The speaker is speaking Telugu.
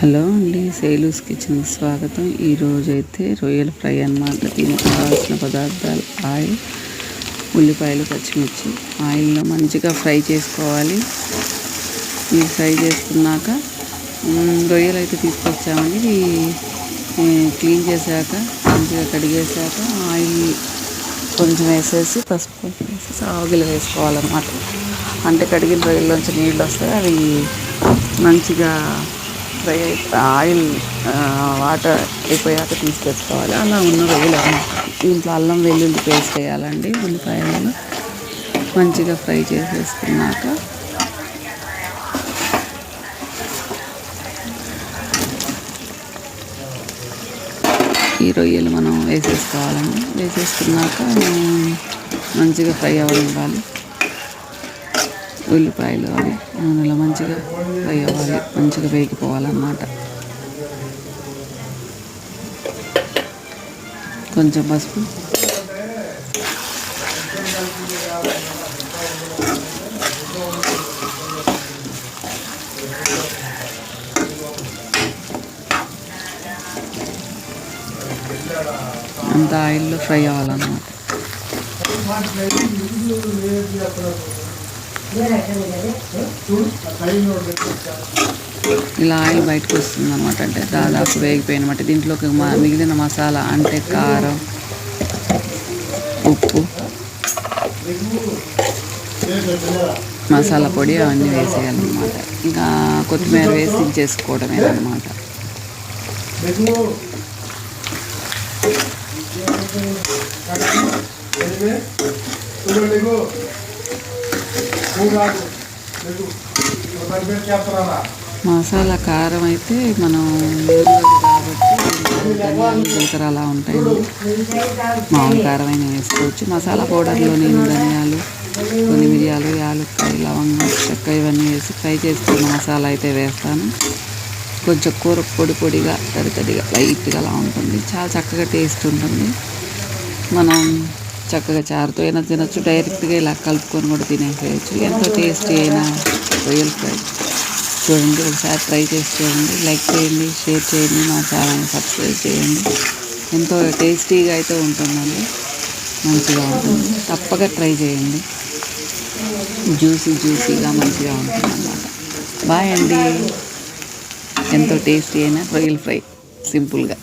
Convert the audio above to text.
హలో అండి, శైలూస్ కిచెన్కి స్వాగతం. ఈరోజైతే రొయ్యల ఫ్రై అన్నమాట. దీనికి కావాల్సిన పదార్థాలు ఆయిల్, ఉల్లిపాయలు, పచ్చిమిర్చి. ఆయిల్లో మంచిగా ఫ్రై చేసుకోవాలి. ఇవి ఫ్రై చేసుకున్నాక రొయ్యలు అయితే తీసుకొచ్చామండి. ఇవి క్లీన్ చేశాక మంచిగా కడిగేశాక ఆయిల్ కొంచెం వేసేసి పసుపు కొంచెం వేసేసి ఆగిలు వేసుకోవాలన్నమాట. అంటే కడిగిన రొయ్యల్లోంచి నీళ్ళు వస్తాయి. అవి మంచిగా ఫ్రై ఆయిల్ వాటర్ అయిపోయాక తీసుకొచ్చుకోవాలి. అలా ఉన్న రొయ్యలు దీంట్లో అల్లం వెల్లుల్లి పేస్ట్ వేయాలండి. ఉల్లిపాయలను మంచిగా ఫ్రై చేసేసుకున్నాక ఈ రొయ్యలు మనం వేసేసుకోవాలండి. వేసేసుకున్నాక మంచిగా ఫ్రై అవ్వాలి. ఉల్లిపాయలు అవి నూనెలో మంచిగా ఫ్రై అవ్వాలి, మంచిగా వేగిపోవాలన్నమాట. కొంచెం పసుపు, అంత ఆయిల్లో ఫ్రై అవ్వాలన్నమాట. ఇలా ఆయిల్ బయటకు వస్తుంది అనమాట. అంటే దాదాపు వేగిపోయినమాట. దీంట్లోకి మిగిలిన మసాలా అంటే కారం, ఉప్పు, మసాలా పొడి అవన్నీ వేసేయాలన్నమాట. ఇంకా కొత్తిమీర వేసి చేసుకోవడమేనమాట. మసాలా కారం అయితే మనం ఊరిలోది కాబట్టి ధనియాలు, జీలకర్ర అలా ఉంటాయండి. మామూలు కారం అయినా వేసుకోవచ్చు. మసాలా పౌడర్లో నేను ధనియాలు, కొన్ని మిరియాలు, యాలక్కాయ, లవంగం, చెక్క ఇవన్నీ వేసి ఫ్రై చేసుకున్న మసాలా అయితే వేస్తాను. కొంచెం కూర పొడి పొడిగా, తడిగా, లైట్గా అలా ఉంటుంది. చాలా చక్కగా టేస్ట్ ఉంటుంది. మనం చక్కగా చారుతో అయినా తినచ్చు, డైరెక్ట్గా ఇలా కలుపుకొని కూడా తినేసేయచ్చు. ఎంతో టేస్టీ అయినా రొయ్యల ఫ్రై. చూడండి, ఒకసారి ట్రై చేసి చూడండి. లైక్ చేయండి, షేర్ చేయండి, మా ఛానల్ని సబ్స్క్రైబ్ చేయండి. ఎంతో టేస్టీగా అయితే ఉంటుందండి, మంచిగా ఉంటుంది. తప్పక ట్రై చేయండి. జ్యూసీగా మంచిగా ఉంటుంది అన్నమాట. బాయ్ అండి. ఎంతో టేస్టీ అయిన రొయ్యల ఫ్రై సింపుల్గా.